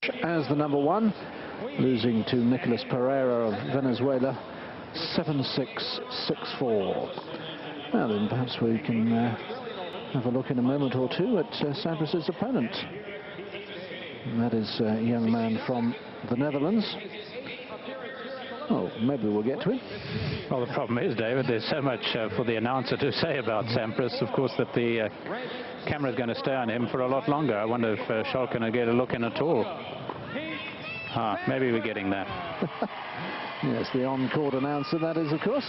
as the number one, losing to Nicolas Pereira of Venezuela 7-6, 6-4. Now then, perhaps we can have a look in a moment or two at Sampras' opponent. And that is a young man from the Netherlands. Oh, maybe we'll get to him. Well, the problem is, David, there's so much for the announcer to say about Sampras, of course, that the camera's going to stay on him for a lot longer. I wonder if Schalken will get a look in at all. Maybe we're getting that. Yes, the on-court announcer, that is, of course.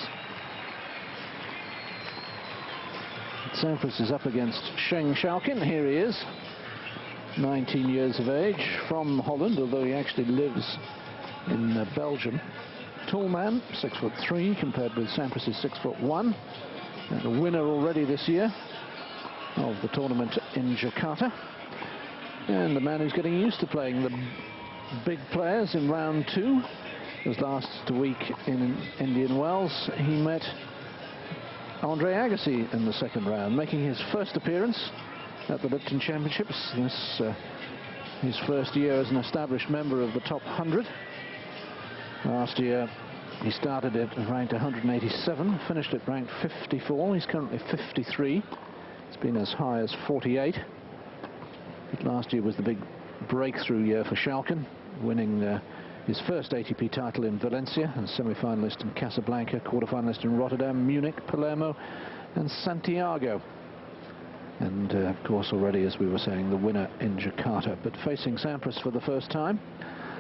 Sampras is up against Sjeng Schalken. Here he is, 19 years of age, from Holland, although he actually lives in Belgium. Tall man, 6'3", compared with Sampras' 6'1", and a winner already this year of the tournament in Jakarta, and the man who's getting used to playing the big players in round two. As last week in Indian Wells, he met Andre Agassi in the second round, making his first appearance at the Lipton Championships. This his first year as an established member of the top 100. Last year he started at ranked 187, finished at ranked 54. He's currently 53. It's been as high as 48. But last year was the big breakthrough year for Schalken, winning his first ATP title in Valencia, and semi-finalist in Casablanca, quarter-finalist in Rotterdam, Munich, Palermo and Santiago. And of course already, as we were saying, the winner in Jakarta. But facing Sampras for the first time.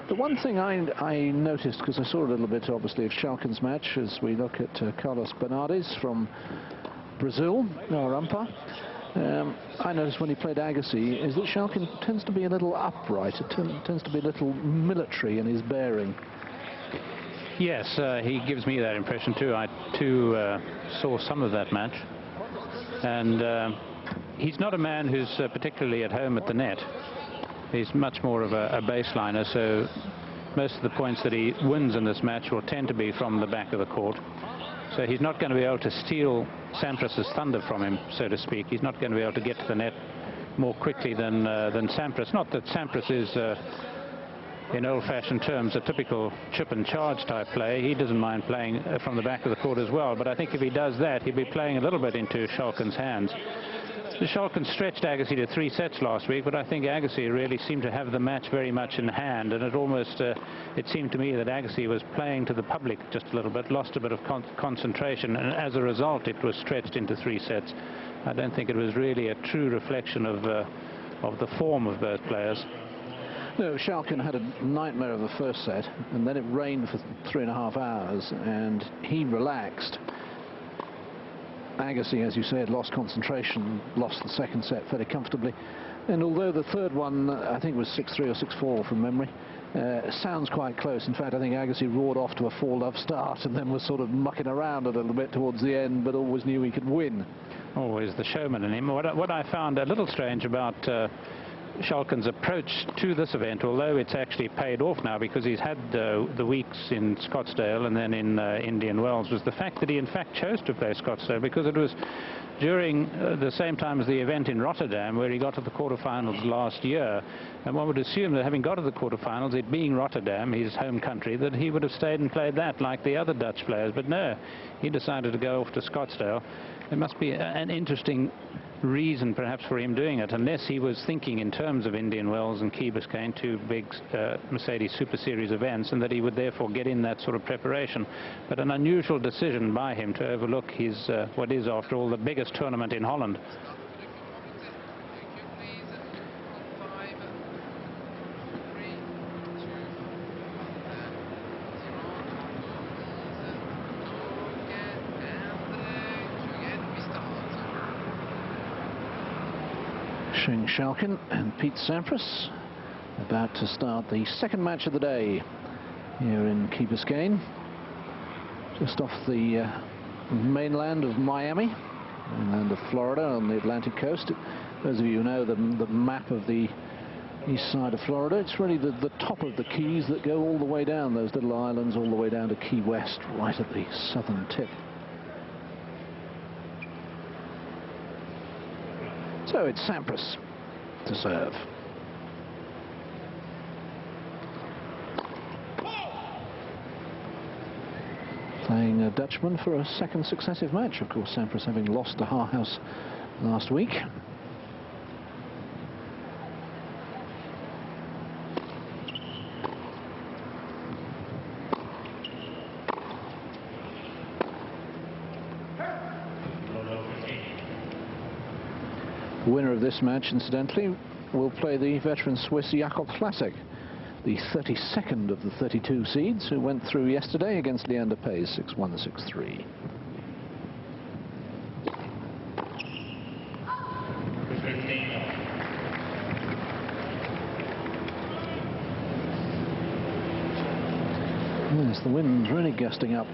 The one thing I noticed, because I saw a little bit obviously of Schalken's match, as we look at Carlos Bernardes from Brazil, our umpire, I noticed when he played Agassi is that Schalken tends to be a little upright. It tends to be a little military in his bearing. Yes, he gives me that impression too. I too saw some of that match, and he's not a man who's particularly at home at the net. He's much more of a baseliner, so most of the points that he wins in this match will tend to be from the back of the court. So he's not going to be able to steal Sampras' thunder from him, so to speak. He's not going to be able to get to the net more quickly than Sampras. Not that Sampras is, in old-fashioned terms, a typical chip and charge type player. He doesn't mind playing from the back of the court as well. But I think if he does that, he'll be playing a little bit into Schalken's hands. The Schalken stretched Agassi to 3 sets last week, but I think Agassi really seemed to have the match very much in hand, and it almost, it seemed to me that Agassi was playing to the public just a little bit, lost a bit of concentration, and as a result it was stretched into 3 sets. I don't think it was really a true reflection of the form of both players. No, Schalken had a nightmare of the first set, and then it rained for 3.5 hours, and he relaxed. Agassi, as you said, lost concentration, lost the second set fairly comfortably. And although the third one, I think, was 6-3 or 6-4 from memory, sounds quite close. In fact, I think Agassi roared off to a 4-love start and then was sort of mucking around a little bit towards the end, but always knew he could win. Always the showman in him. What I found a little strange about Schalken's approach to this event, although it's actually paid off now because he's had the weeks in Scottsdale and then in Indian Wells, was the fact that he in fact chose to play Scottsdale, because it was during the same time as the event in Rotterdam where he got to the quarterfinals last year, and one would assume that having got to the quarterfinals, it being Rotterdam, his home country, that he would have stayed and played that like the other Dutch players. But no, he decided to go off to Scottsdale. There must be an interesting reason perhaps for him doing it, unless he was thinking in terms of Indian Wells and Key Biscayne, 2 big Mercedes Super Series events, and that he would therefore get in that sort of preparation. But an unusual decision by him to overlook his what is after all the biggest tournament in Holland. Sjeng Schalken and Pete Sampras about to start the second match of the day here in Key Biscayne, just off the mainland of Miami, mainland of Florida on the Atlantic coast. Those of you who know the map of the east side of Florida, it's really the top of the Keys that go all the way down, those little islands, all the way down to Key West, right at the southern tip. So it's Sampras to serve. a Dutchman for a second successive match. Of course, Sampras having lost to Harhouse last week. The winner of this match, incidentally, will play the veteran Swiss Jakob Klasek, the 32nd of the 32 seeds, who went through yesterday against Leander Paes 6-1, 6-3. Yes, the wind's really gusting up.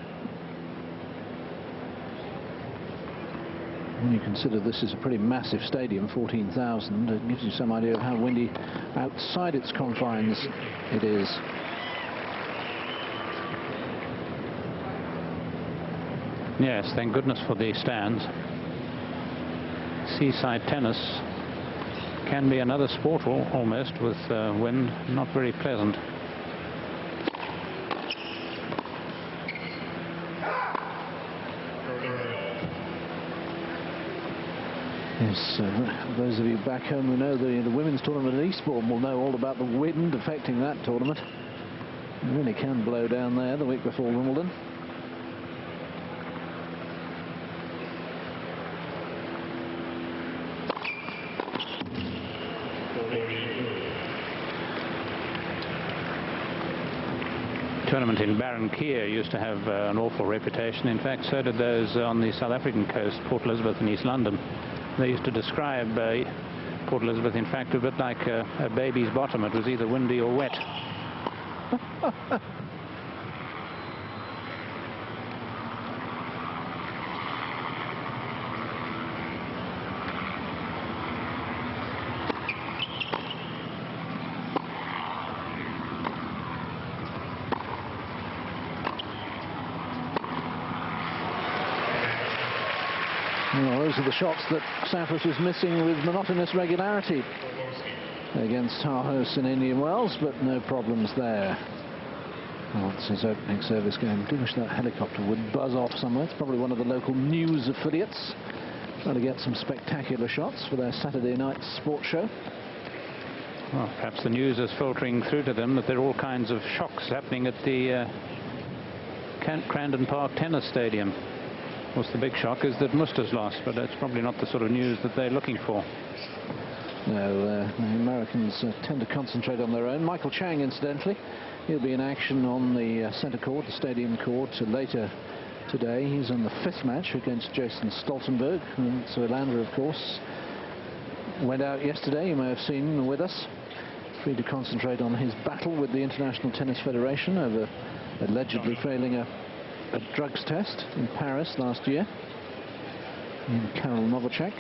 When you consider this is a pretty massive stadium, 14,000, it gives you some idea of how windy outside its confines it is. Yes, thank goodness for the stands. Seaside tennis can be another sport almost, with wind not very pleasant. Yes, those of you back home who know the women's tournament at Eastbourne will know all about the wind affecting that tournament. It really can blow down there the week before Wimbledon. Tournament in Barranquilla used to have an awful reputation. In fact, so did those on the South African coast, Port Elizabeth and East London. They used to describe Port Elizabeth, in fact, a bit like a baby's bottom. It was either windy or wet. Well, those are the shots that Sampras was missing with monotonous regularity against Harhouse in Indian Wells, but no problems there. Well, it's his opening service game. I do wish that helicopter would buzz off somewhere. It's probably one of the local news affiliates trying to get some spectacular shots for their Saturday night sports show. Well, perhaps the news is filtering through to them that there are all kinds of shocks happening at the Crandon Park Tennis Stadium. Of course, the big shock is that Muster's lost, but that's probably not the sort of news that they're looking for. No, the Americans tend to concentrate on their own. Michael Chang, incidentally, he'll be in action on the centre court, the stadium court, later today. He's on the 5th match against Jason Stoltenberg. And so Lander, of course, went out yesterday, you may have seen with us, free to concentrate on his battle with the International Tennis Federation over allegedly failing a drugs test in Paris last year in Karol Novacek.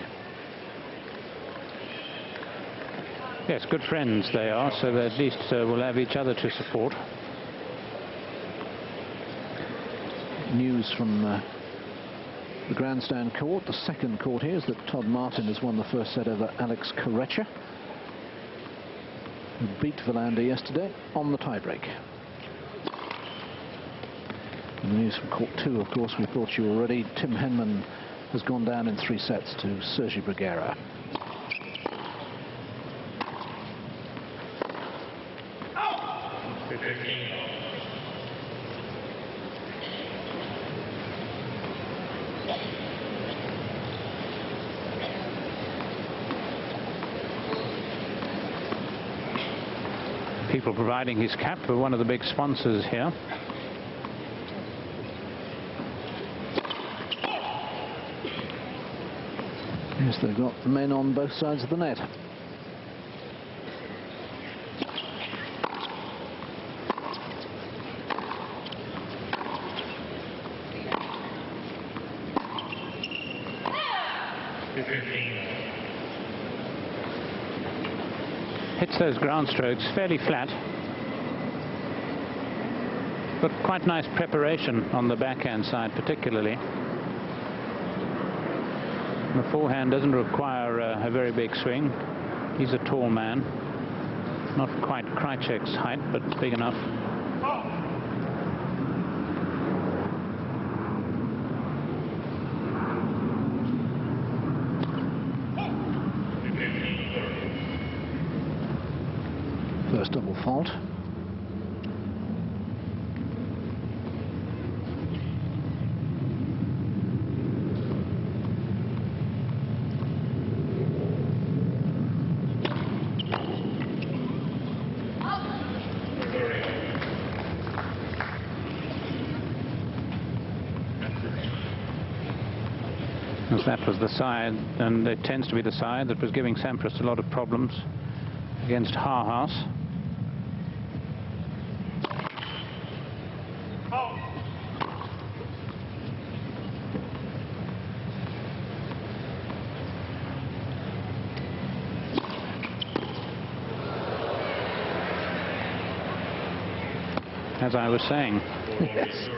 Yes, good friends they are, so they at least will have each other to support. News from the grandstand court, the second court here, is that Todd Martin has won the first set over Alex Korecha, who beat Wilander yesterday on the tiebreak. The news from Court 2, of course, we brought you already. Tim Henman has gone down in 3 sets to Sergi Bruguera. People providing his cap for one of the big sponsors here. Yes, they've got men on both sides of the net. Hits those ground strokes fairly flat, but quite nice preparation on the backhand side particularly. The forehand doesn't require a very big swing. He's a tall man, not quite Krajcek's height, but big enough. last double fault. As that was the side, and it tends to be the side that was giving Sampras a lot of problems against Harhouse. As I was saying. Yes.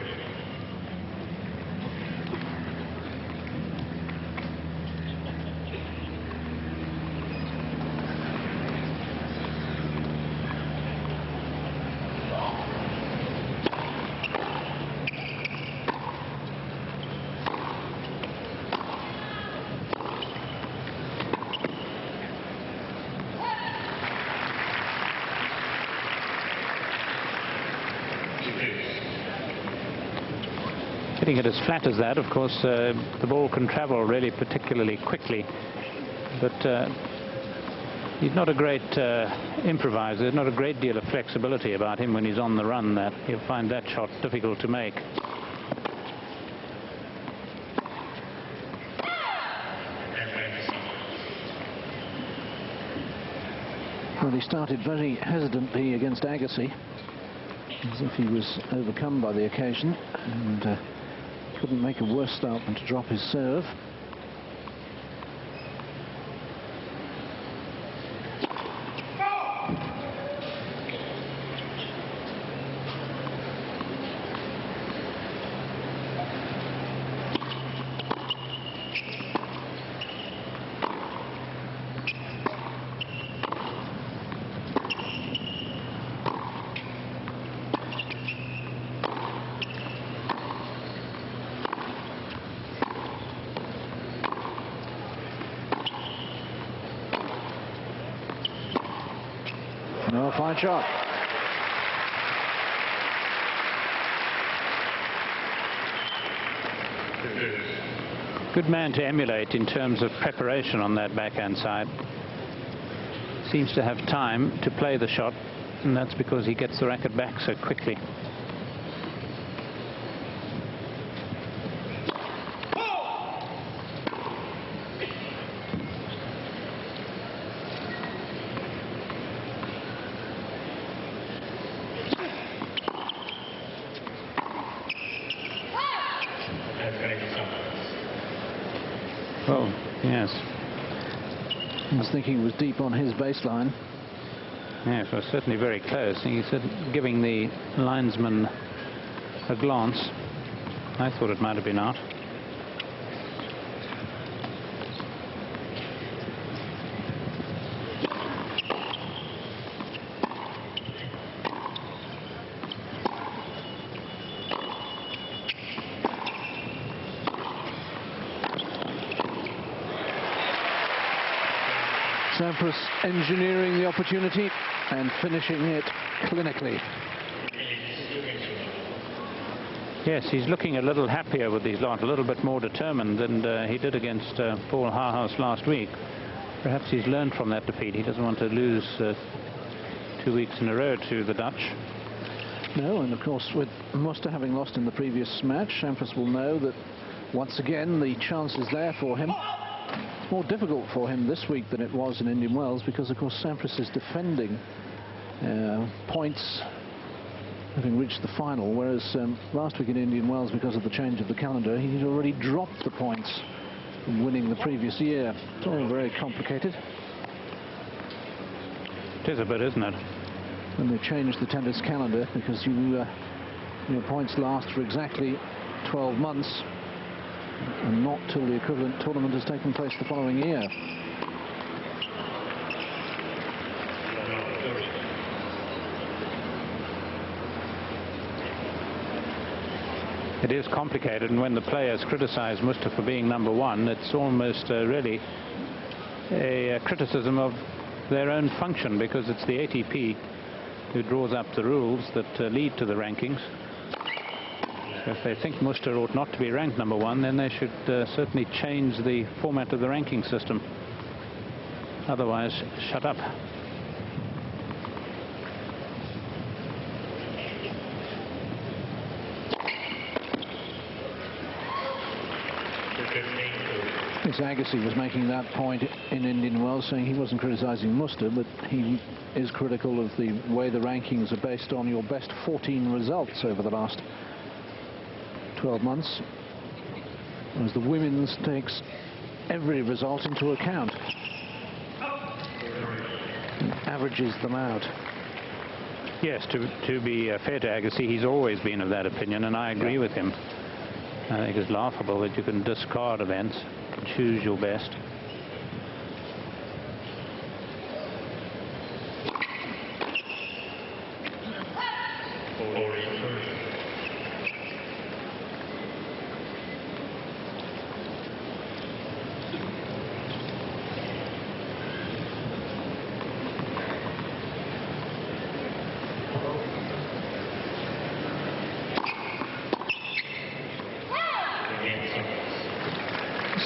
Hitting it as flat as that, of course, the ball can travel really particularly quickly, but he's not a great improviser. There's not a great deal of flexibility about him when he's on the run. That he'll find that shot difficult to make. Well, he started very hesitantly against Agassi, as if he was overcome by the occasion, and couldn't make a worse start than to drop his serve. No, fine shot. Good man to emulate in terms of preparation on that backhand side. Seems to have time to play the shot, and that's because he gets the racket back so quickly. Oh, yes. I was thinking it was deep on his baseline. Yes, it was certainly very close. He said, giving the linesman a glance. I thought it might have been out. Sampras engineering the opportunity and finishing it clinically. Yes, he's looking a little happier with these lot, a little bit more determined than he did against Paul Harhouse last week. Perhaps he's learned from that defeat. He doesn't want to lose 2 weeks in a row to the Dutch. No, and of course, with Muster having lost in the previous match, Sampras will know that once again the chance is there for him. It's more difficult for him this week than it was in Indian Wells, because of course Sampras is defending points having reached the final, whereas last week in Indian Wells, because of the change of the calendar, he'd already dropped the points from winning the previous year. It's all very complicated. It is a bit, isn't it? When they changed the tennis calendar, because your points last for exactly 12 months and not till the equivalent tournament has taken place the following year. It is complicated, and when the players criticize Muster for being #1, it's almost really a criticism of their own function, because it's the ATP who draws up the rules that lead to the rankings. So if they think Muster ought not to be ranked number 1, then they should certainly change the format of the ranking system. Otherwise, shut up. Agassi was making that point in Indian Wells, saying he wasn't criticising Muster, but he is critical of the way the rankings are based on your best 14 results over the last 12 months, whereas the women's takes every result into account and averages them out. Yes, to be fair to Agassi, he's always been of that opinion, and I agree with him. I think it's laughable that you can discard events, choose your best.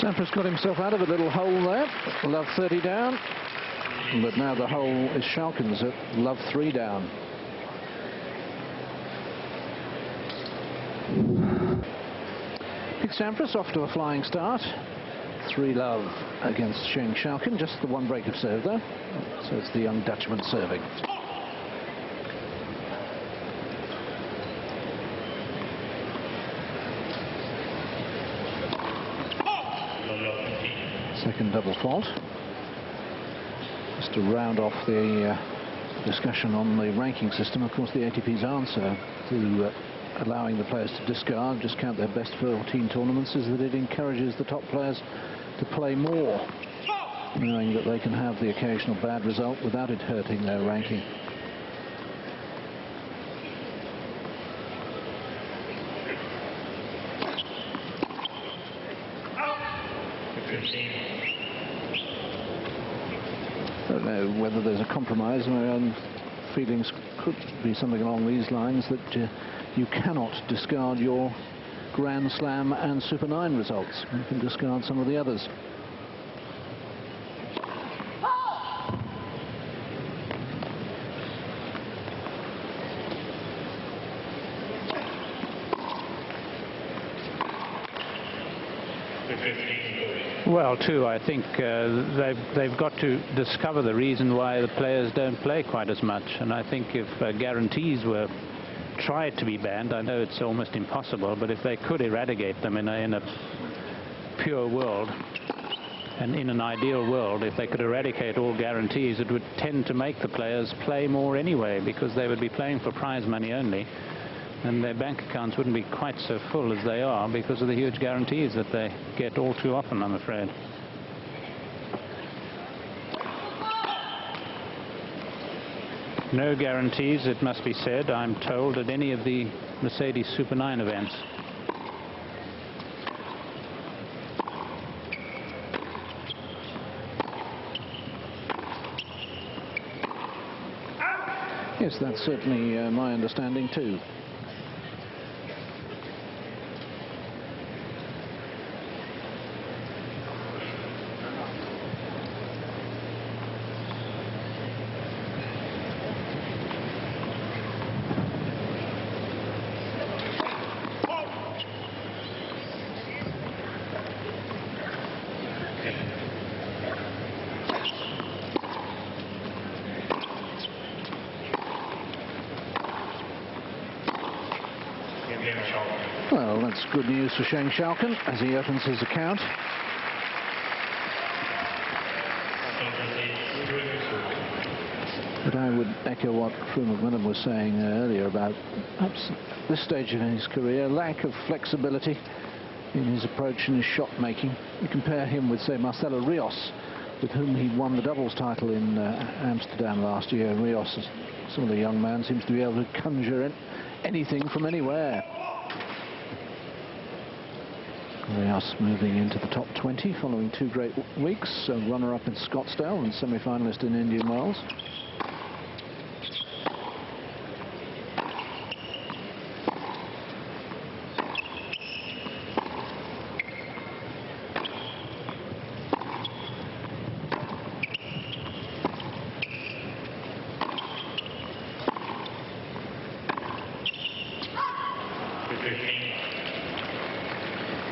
Sampras got himself out of a little hole there. Love 30 down. But now the hole is Schalken's at love 3 down. Big Sampras off to a flying start. 3 love against Sjeng Schalken. Just the 1 break of serve there. So it's the young Dutchman serving. Second double fault. Just to round off the discussion on the ranking system, of course the ATP's answer to allowing the players to discard, just count their best 14 tournaments, is that it encourages the top players to play more, knowing that they can have the occasional bad result without it hurting their ranking. I don't know whether there's a compromise. My own feelings could be something along these lines, that you cannot discard your Grand Slam and Super 9 results. You can discard some of the others. Well, too, I think they've got to discover the reason why the players don't play quite as much. And I think if guarantees were tried to be banned, I know it's almost impossible, but if they could eradicate them in a pure world, and in an ideal world, if they could eradicate all guarantees, it would tend to make the players play more anyway, because they would be playing for prize money only. And their bank accounts wouldn't be quite so full as they are because of the huge guarantees that they get all too often, I'm afraid. No guarantees, it must be said, I'm told, at any of the Mercedes Super 9 events. Yes, that's certainly my understanding too. Well, that's good news for Sjeng Schalken as he opens his account. But I would echo what Crew McMillan was saying earlier about perhaps this stage of his career, lack of flexibility in his approach and his shot making. You compare him with, say, Marcelo Rios, with whom he won the doubles title in Amsterdam last year. Rios, some of the young man, seems to be able to conjure anything from anywhere. Rios moving into the top 20 following 2 great weeks, runner-up in Scottsdale and semi-finalist in Indian Wells.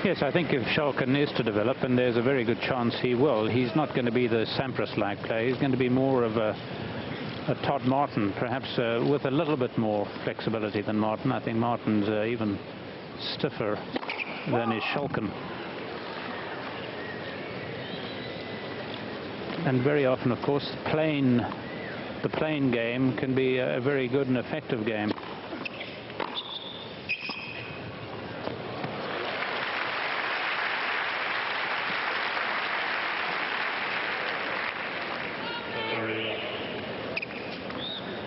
Yes, I think if Schalken is to develop, and there's a very good chance he will, he's not going to be the Sampras-like player. He's going to be more of a Todd Martin, perhaps with a little bit more flexibility than Martin. I think Martin's even stiffer than is Schalken. And very often, of course, the plain game can be a very good and effective game.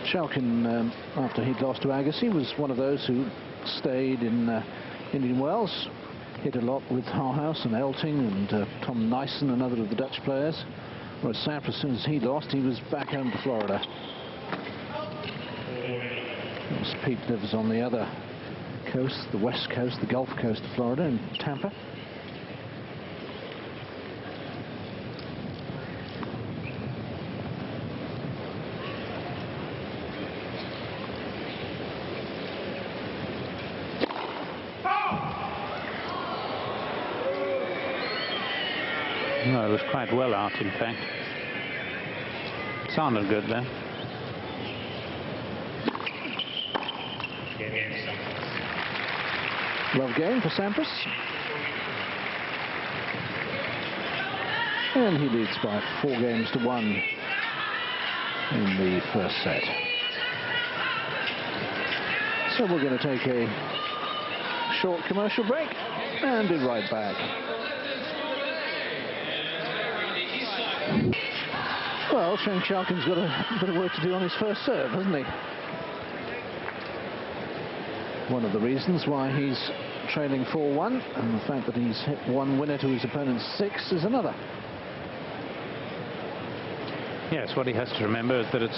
Schalken, after he'd lost to Agassi, was one of those who stayed in Indian Wells, hit a lot with Hauhaus and Elting and Tom Nyssen, another of the Dutch players. Whereas Sampras, as soon as he lost, he was back home to Florida. Pete lives on the other coast, the west coast, the Gulf Coast of Florida, in Tampa. No, it was quite well out, in fact. Sounded good there. Love game for Sampras. And he leads by 4-1 in the first set. So we're going to take a short commercial break and be right back. Well, Sjeng Schalken's got a bit of work to do on his first serve, hasn't he? One of the reasons why he's trailing 4-1, and the fact that he's hit one winner to his opponent's 6 is another. Yes, what he has to remember is that it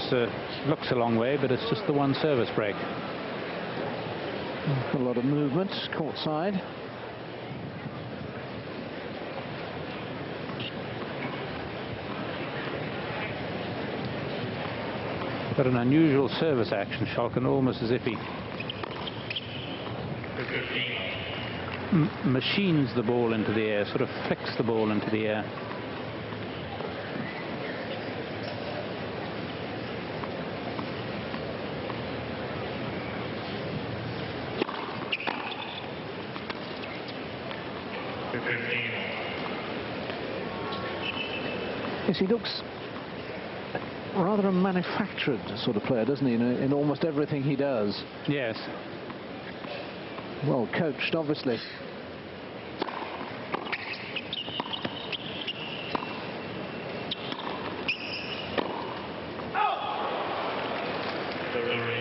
looks a long way, but it's just the one service break. A lot of movement court side. But an unusual service action, Schalken, almost as if he machines the ball into the air, sort of flicks the ball into the air. Yes, he looks rather a manufactured sort of player, doesn't he, in almost everything he does. Yes. Well coached, obviously.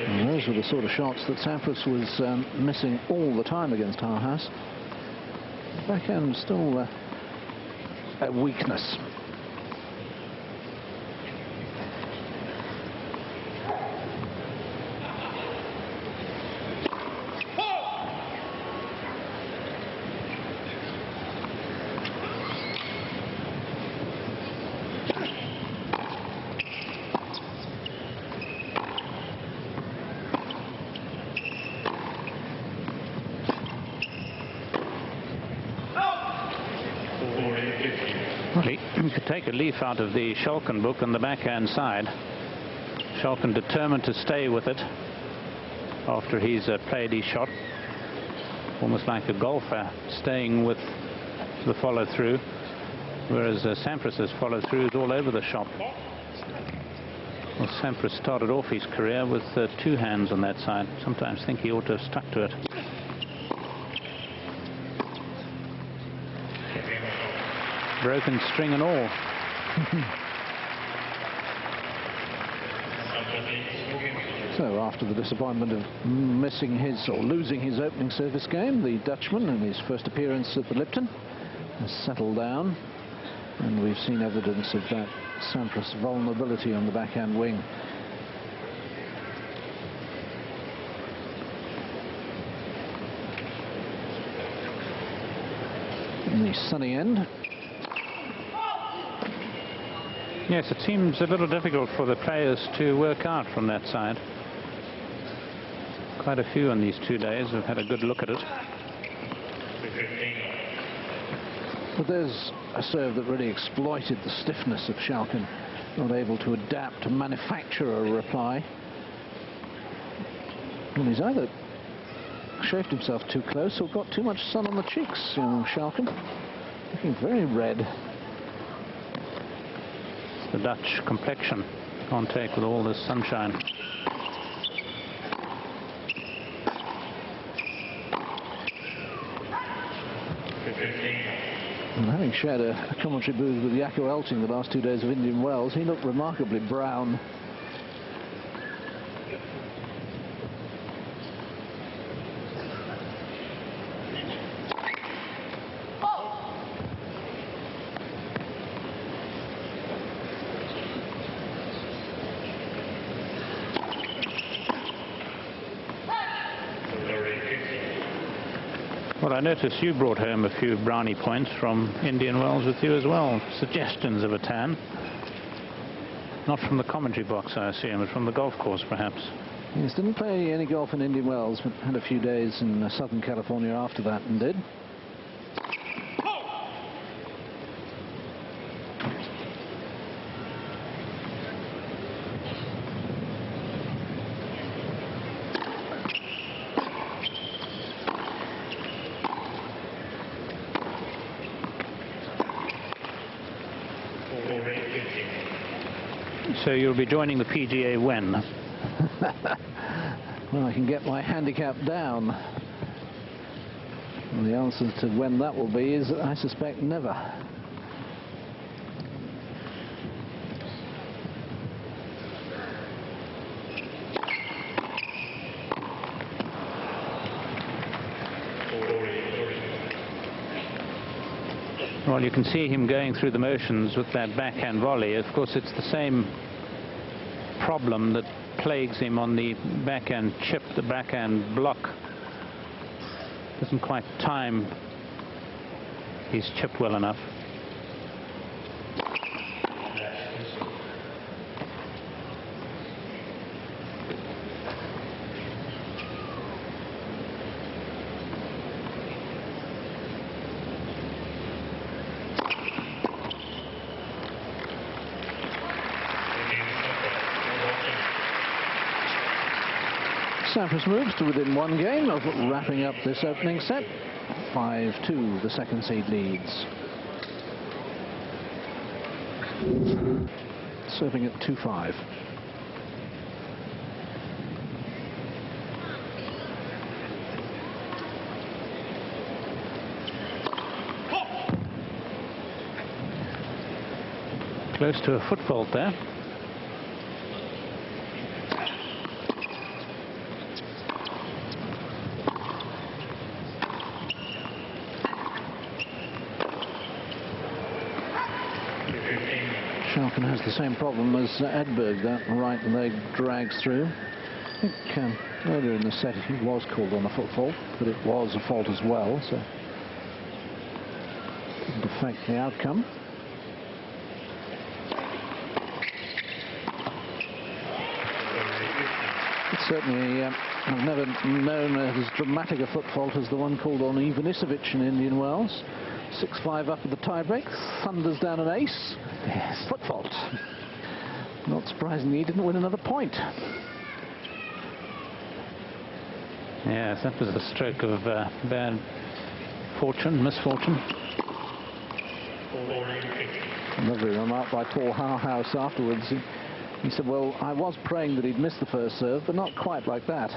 And those were the sort of shots that Sampras was missing all the time against Hauhaus. Backhand still a weakness. You could take a leaf out of the Schalken book on the backhand side. Schalken determined to stay with it after he's played his shot. Almost like a golfer staying with the follow-through, whereas Sampras' follow-through is all over the shop. Well, Sampras started off his career with 2 hands on that side. Sometimes think he ought to have stuck to it. Broken string and all. So after the disappointment of missing his or losing his opening service game, the Dutchman in his first appearance at the Lipton has settled down, and we've seen evidence of that Sampras vulnerability on the backhand wing. In the sunny end. Yes, it seems a little difficult for the players to work out from that side. quite a few on these 2 days. We've had a good look at it. But there's a serve that really exploited the stiffness of Schalken, not able to adapt to manufacture a reply. And he's either shaved himself too close or got too much sun on the cheeks, young Schalken. Looking very red. It's the Dutch complexion. Can't take with all this sunshine. And having shared a commentary booth with Jaco Elting the last 2 days of Indian Wells, he looked remarkably brown. Well, I noticed you brought home a few brownie points from Indian Wells with you as well. Suggestions of a tan. Not from the commentary box, I assume, but from the golf course, perhaps. Yes, didn't play any golf in Indian Wells, but had a few days in Southern California after that and did. So you'll be joining the PGA when? Well, I can get my handicap down. And the answer to when that will be is, I suspect, never. Well, you can see him going through the motions with that backhand volley. Of course, it's the same problem that plagues him on the backhand chip, the backhand block. Doesn't quite time his chip well enough. Sampras moves to within 1 game of wrapping up this opening set. 5-2, the second seed leads. Serving at 2-5. Close to a foot fault there. Schalken has the same problem as Edberg. That right leg drags through. I think earlier in the set he was called on a foot fault, but it was a fault as well, so didn't affect the outcome. It's certainly, I've never known as dramatic a foot fault as the one called on Ivanisevic in Indian Wells. 6-5 up at the tiebreak, thunders down an ace. Yes. Foot fault. Not surprisingly, he didn't win another point. Yes, that was a stroke of bad fortune, misfortune. Lovely remark by Paul Howhouse afterwards. He said, well, I was praying that he'd miss the first serve, but not quite like that.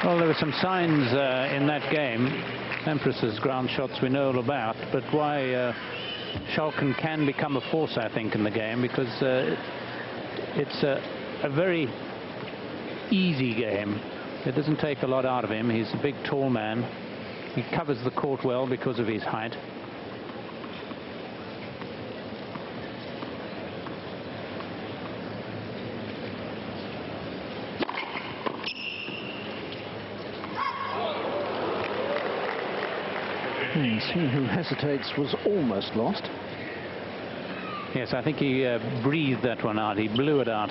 Well, there were some signs in that game. Sampras's ground shots we know all about, but why Schalken can become a force, I think, in the game, because it's a very easy game. It doesn't take a lot out of him. He's a big, tall man. He covers the court well because of his height. He who hesitates was almost lost. Yes, I think he breathed that one out. He blew it out.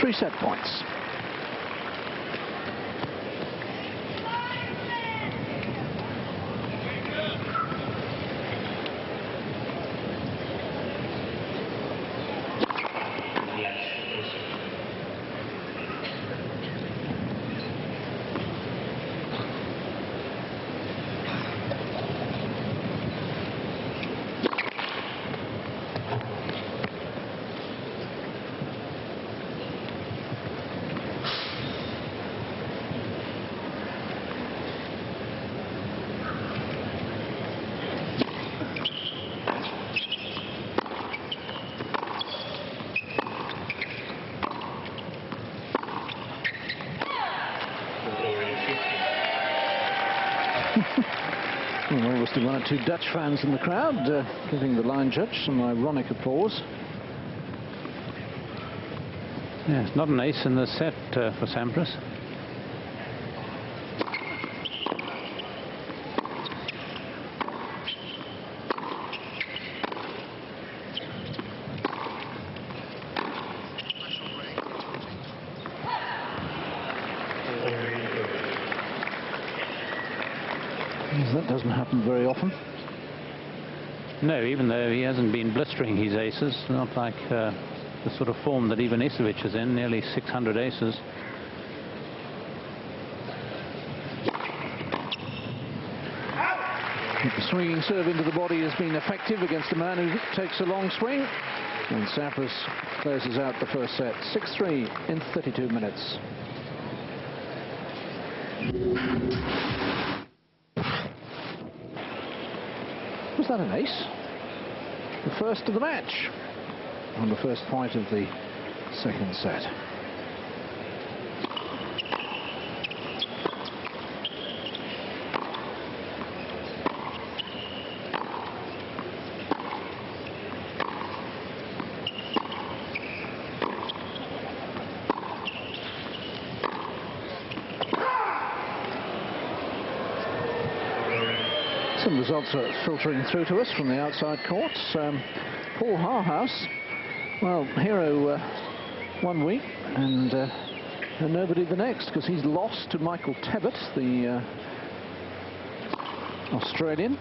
Three set points. Well, obviously one or two Dutch fans in the crowd giving the line judge some ironic applause. Yes, not an ace in the set for Sampras. That doesn't happen very often. No, even though he hasn't been blistering his aces, not like the sort of form that even Ivanisevic is in, nearly 600 aces. The swinging serve into the body has been effective against a man who takes a long swing. And Sampras closes out the first set, 6-3 in 32 minutes. Was that an ace? The first of the match on the first point of the second set. Some results are filtering through to us from the outside courts. Paul Harhouse, well, hero 1 week and nobody the next, because he's lost to Michael Tebbett, the Australian.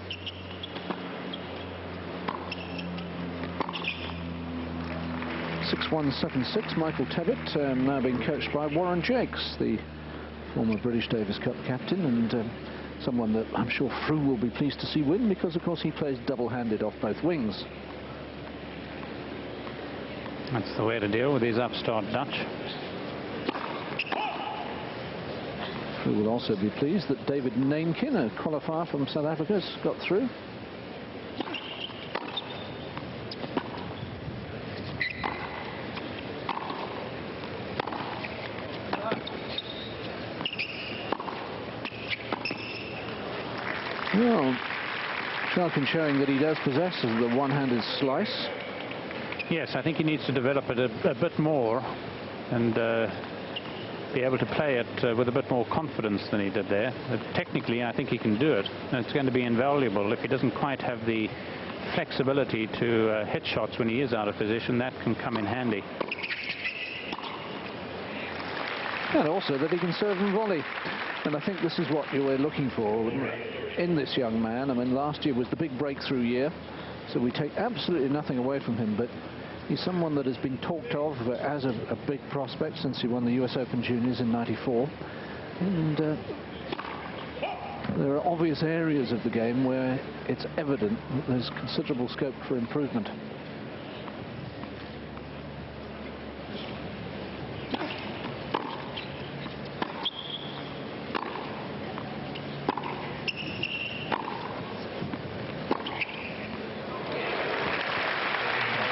(6-1-7-6). Michael Tebbett now being coached by Warren Jakes, the former British Davis Cup captain, and someone that I'm sure Froome will be pleased to see win, because of course he plays double-handed off both wings. That's the way to deal with these upstart Dutch. Froome will also be pleased that David Nainkin, a qualifier from South Africa, has got through. Well, Schalken showing that he does possess the one-handed slice. Yes, I think he needs to develop it a bit more and be able to play it with a bit more confidence than he did there. Technically, I think he can do it, and it's going to be invaluable if he doesn't quite have the flexibility to hit shots when he is out of position. That can come in handy. And also that he can serve and volley. And I think this is what you were looking for in this young man. I mean, last year was the big breakthrough year, so we take absolutely nothing away from him, but he's someone that has been talked of as a big prospect since he won the US Open Juniors in '94. And there are obvious areas of the game where it's evident that there's considerable scope for improvement.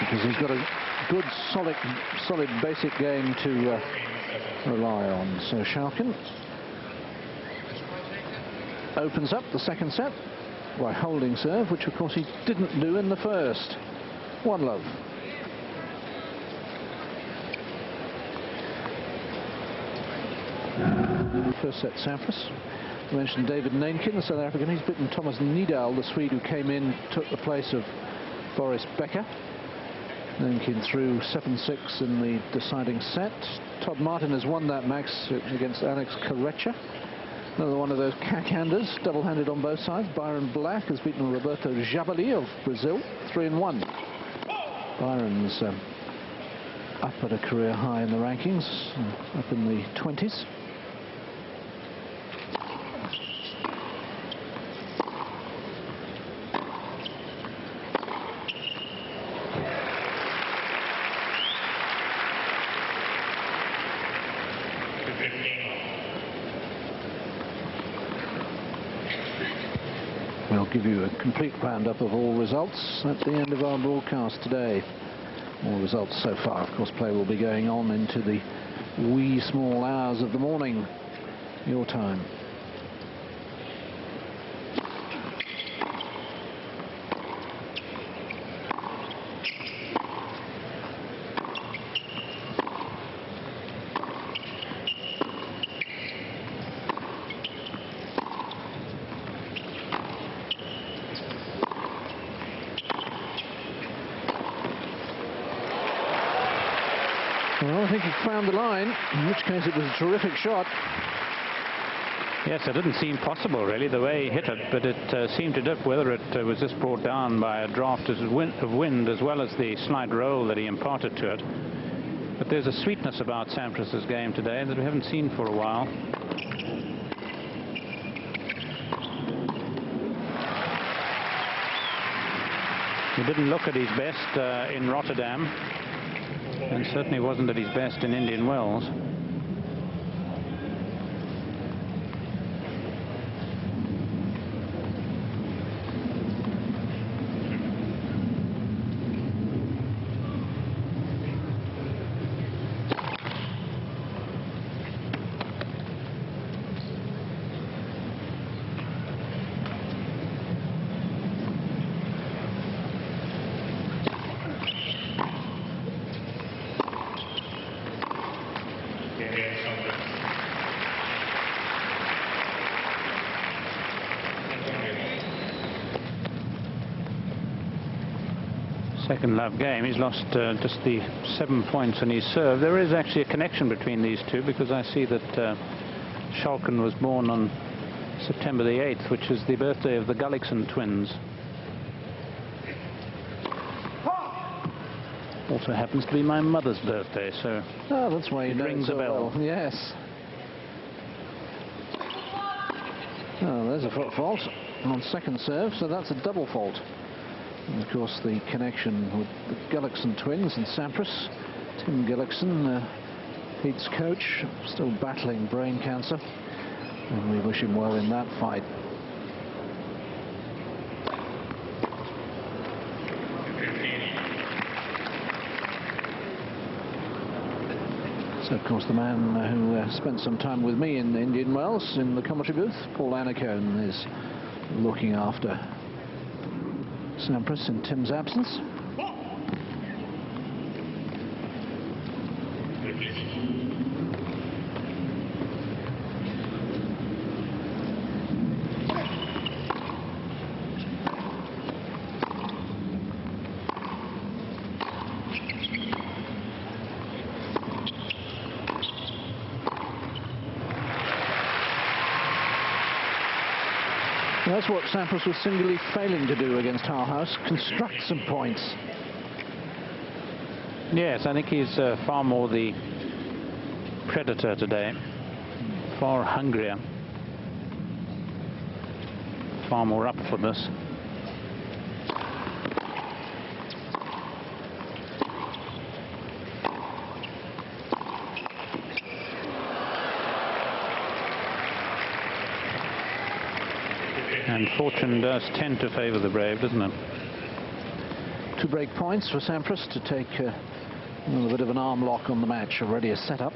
Because he's got a good, solid basic game to rely on. So Schalken opens up the second set by holding serve, which of course he didn't do in the first. 1-love. First set, Sampras. I mentioned David Nainkin, the South African. He's beaten Thomas Nidal, the Swede who came in, took the place of Boris Becker. Nainkin through 7-6 in the deciding set. Todd Martin has won that match against Alex Correia. Another one of those cack-handers, double-handed on both sides. Byron Black has beaten Roberto Jabali of Brazil, 3-1. Byron's up at a career high in the rankings, up in the 20s. We'll give you a complete roundup of all results at the end of our broadcast today. All results so far. Of course, play will be going on into the wee small hours of the morning, your time. Well, I think he found the line, in which case it was a terrific shot. Yes, it didn't seem possible, really, the way he hit it, but it seemed to dip, whether it was just brought down by a draft of wind, as well as the slight roll that he imparted to it. But there's a sweetness about Sampras's game today that we haven't seen for a while. He didn't look at his best in Rotterdam, and certainly wasn't at his best in Indian Wells. Second love game. He's lost just the 7 points on his serve. There is actually a connection between these two, because I see that Schalken was born on September the 8th, which is the birthday of the Gullikson twins. Also happens to be my mother's birthday, so that's why it rings a bell. Well. Yes. Oh, there's a fault on second serve, so that's a double fault. And of course, the connection with the Gullikson twins and Sampras. Tim Gullikson, Pete's coach, still battling brain cancer, and we wish him well in that fight. So, of course, the man who spent some time with me in Indian Wells in the commentary booth, Paul Annacone, is looking after Sampras in Tim's absence. That's what Sampras was singularly failing to do against Howhouse, construct some points. Yes, I think he's far more the predator today, far hungrier, far more up for this. And fortune does tend to favour the brave, doesn't it? 2 break points for Sampras to take a little bit of an arm lock on the match, already a set-up.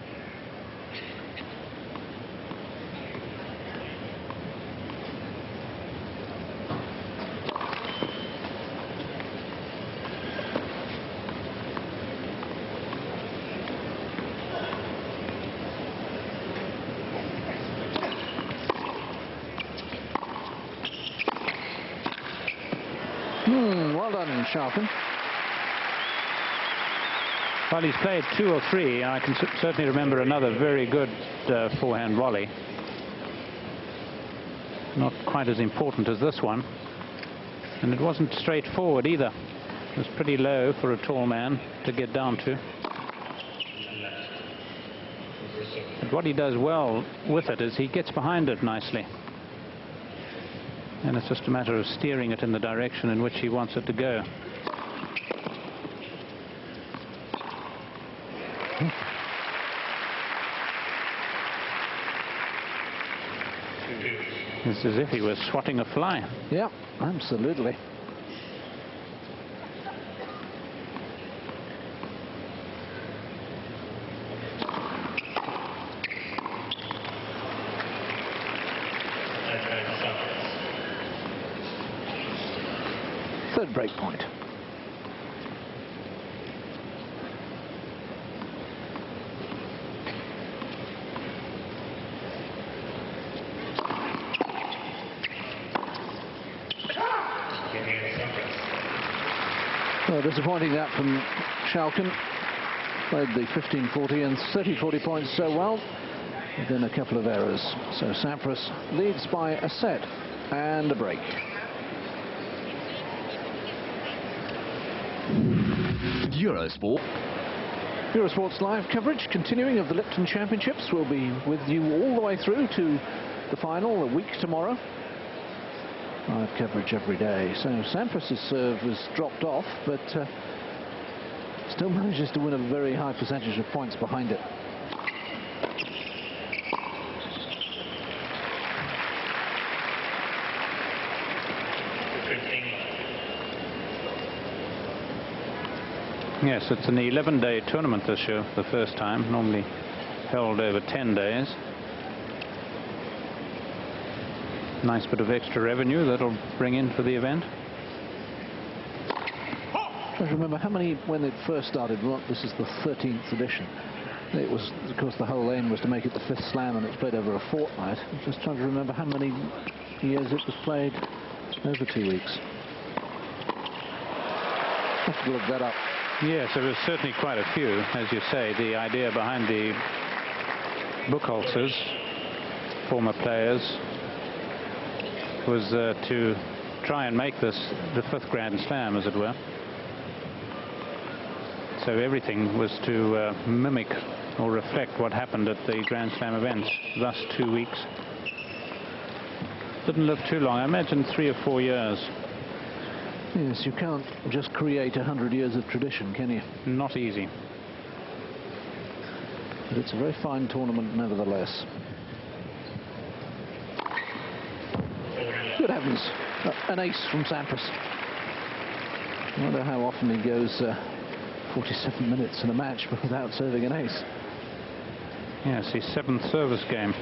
Well done, Schalken. Well, he's played 2 or 3. I can certainly remember another very good forehand volley. Not quite as important as this one. And it wasn't straightforward either. It was pretty low for a tall man to get down to. But what he does well with it is he gets behind it nicely. And it's just a matter of steering it in the direction in which he wants it to go. It's as if he was swatting a fly. Yeah, absolutely. Third break point. Well, disappointing that from Schalken. Played the 15-40 and 30-40 points so well, then a couple of errors. So Sampras leads by a set and a break. Eurosport's live coverage continuing of the Lipton Championships. Will be with you all the way through to the final a week tomorrow. Live coverage every day. So Sampras' serve was dropped off, but still manages to win a very high percentage of points behind it. Yes, it's an 11-day tournament this year, the first time, normally held over 10 days. Nice bit of extra revenue that'll bring in for the event. I remember how many when it first started. Well, this is the 13th edition. It was, of course, the whole aim was to make it the 5th slam, and it's played over a fortnight. I'm just trying to remember how many years it was played over 2 weeks. I have to look that up. Yes, there was certainly quite a few. As you say, the idea behind the bookholzers, former players, was to try and make this the 5th Grand Slam, as it were. So everything was to mimic or reflect what happened at the Grand Slam events, thus 2 weeks. Didn't live too long, I imagine 3 or 4 years. Yes, you can't just create 100 years of tradition, can you? Not easy. But it's a very fine tournament nevertheless. Good heavens, an ace from Sampras. I wonder how often he goes 47 minutes in a match without serving an ace. Yes, his 7th service game.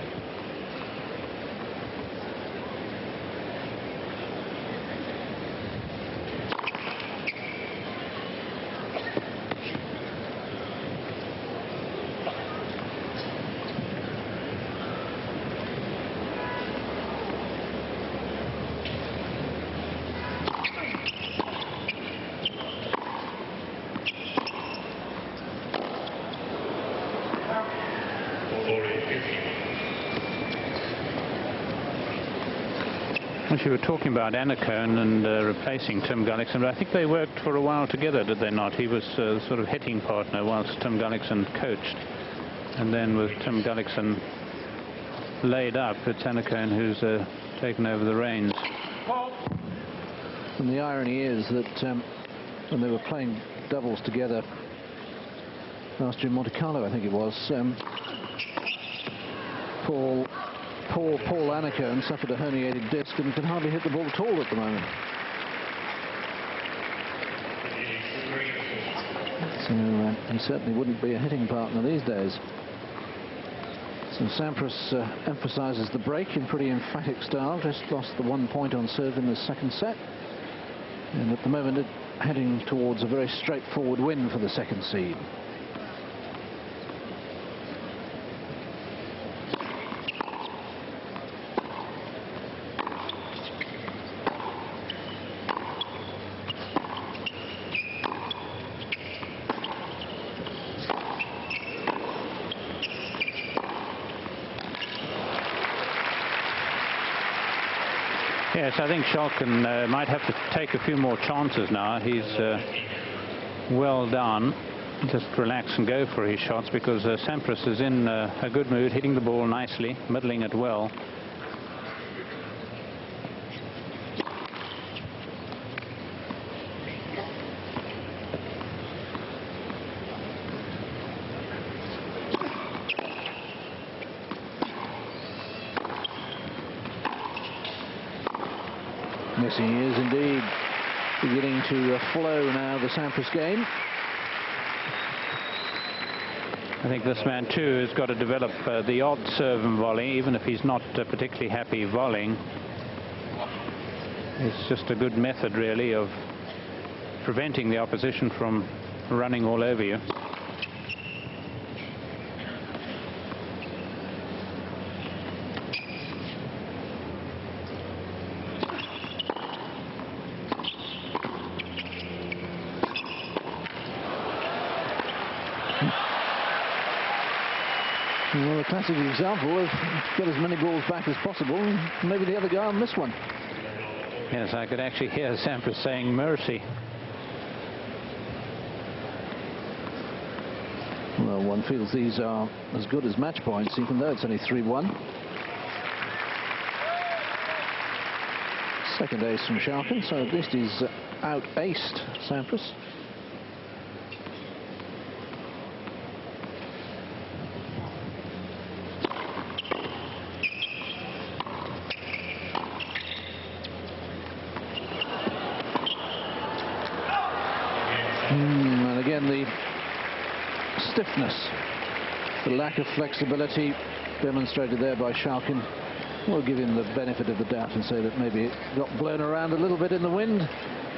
Well, you were talking about Annacone and replacing Tim Gullickson, but I think they worked for a while together, did they not? He was sort of hitting partner whilst Tim Gullickson coached. And then with Tim Gullickson laid up, it's Annacone who's taken over the reins. And the irony is that when they were playing doubles together last year in Monte Carlo, I think it was, Paul Annacone suffered a herniated disc and can hardly hit the ball at all at the moment. So he certainly wouldn't be a hitting partner these days. So Sampras emphasises the break in pretty emphatic style. Just lost the 1 point on serve in the second set. And at the moment heading towards a very straightforward win for the second seed. Yes, I think Schalken might have to take a few more chances now. He's well done. Just relax and go for his shots, because Sampras is in a good mood, hitting the ball nicely, middling it well. Yes, he is indeed beginning to flow now, the Sampras game. I think this man too has got to develop the odd serve and volley, even if he's not particularly happy volleying. It's just a good method really of preventing the opposition from running all over you. Well, a classic example of get as many balls back as possible. Maybe the other guy will miss one. Yes, I could actually hear Sampras saying mercy. Well, one feels these are as good as match points, even though it's only 3-1. Second ace from Schalken, so at least he's out-aced Sampras. And again, the stiffness, the lack of flexibility demonstrated there by Schalken. We'll give him the benefit of the doubt and say that maybe it got blown around a little bit in the wind.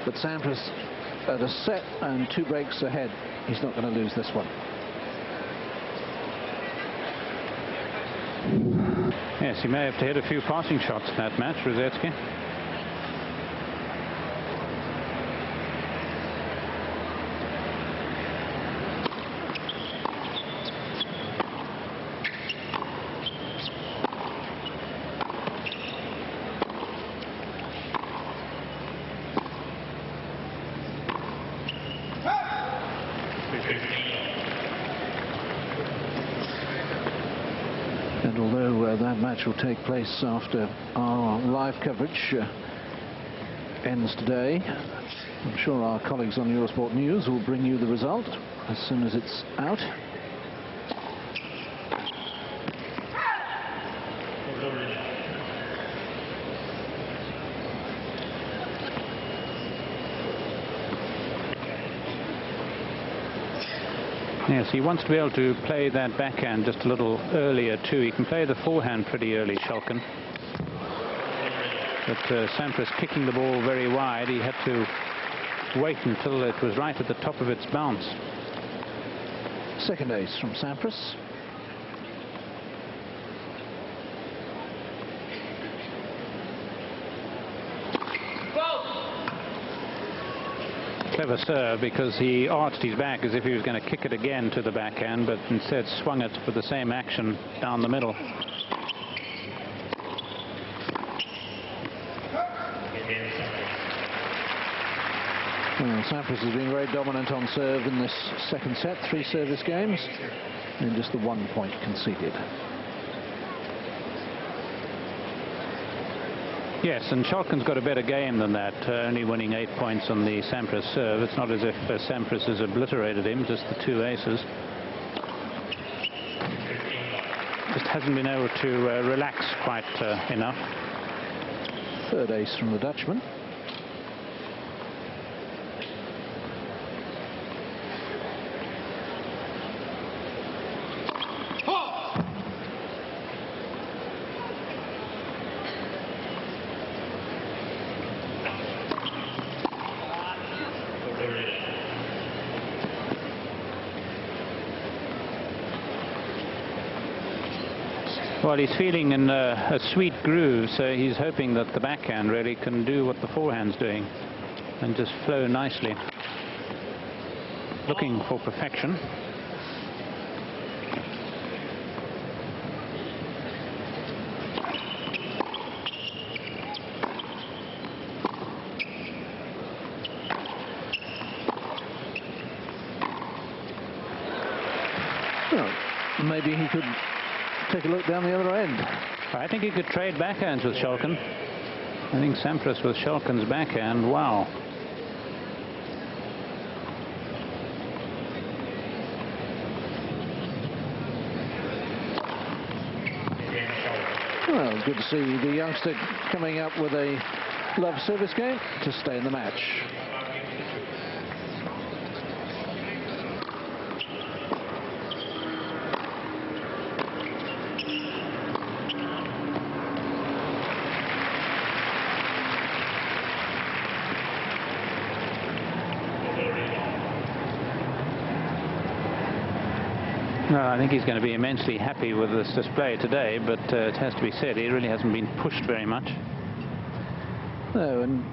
But Sampras at a set and 2 breaks ahead. He's not going to lose this one. Yes, he may have to hit a few passing shots in that match, Rosetsky. And although that match will take place after our live coverage ends today, I'm sure our colleagues on Eurosport News will bring you the result as soon as it's out. Yes, he wants to be able to play that backhand just a little earlier too. He can play the forehand pretty early, Schalken. But Sampras kicking the ball very wide, he had to wait until it was right at the top of its bounce. Second ace from Sampras. Clever serve, because he arched his back as if he was going to kick it again to the backhand, but instead swung it for the same action down the middle. Well, Sampras has been very dominant on serve in this second set, 3 service games, and just the 1 point conceded. Yes, and Schalken's got a better game than that, only winning 8 points on the Sampras serve. It's not as if Sampras has obliterated him, just the 2 aces. Just hasn't been able to relax quite enough. Third ace from the Dutchman. Well, he's feeling in a sweet groove, so he's hoping that the backhand really can do what the forehand's doing and just flow nicely. Looking for perfection. Well, maybe he could take a look down the other end. I think he could trade backhands with Schalken. I think Sampras with Schalken's backhand, wow. Well, good to see the youngster coming up with a love service game to stay in the match. Well, I think he's going to be immensely happy with this display today, but it has to be said, he really hasn't been pushed very much. No, and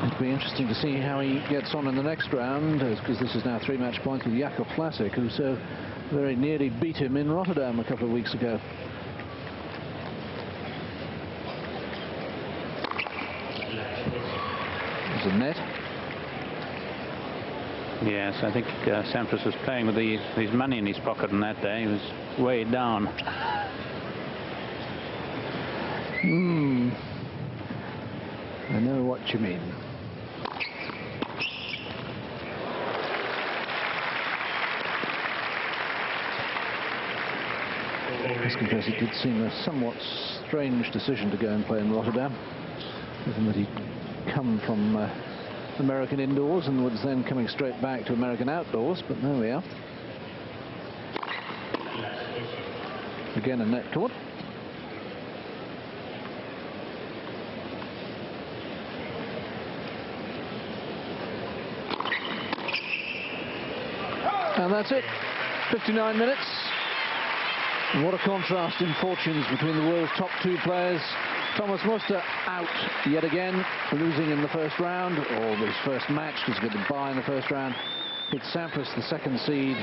it'll be interesting to see how he gets on in the next round, because this is now 3 match points with Jakob Vlasic, who so very nearly beat him in Rotterdam a couple of weeks ago. A net. Yes, I think Sampras was playing with his money in his pocket on that day. He was way down. I know what you mean. Let's confess, it did seem a somewhat strange decision to go and play in Rotterdam, given that he'd come from American indoors and was then coming straight back to American outdoors, but there we are. Again a net court. And that's it. 59 minutes. And what a contrast in fortunes between the world's top 2 players. Thomas Muster out yet again, losing in the first round, or his first match, because he got the bye in the first round. It's Sampras, the second seed,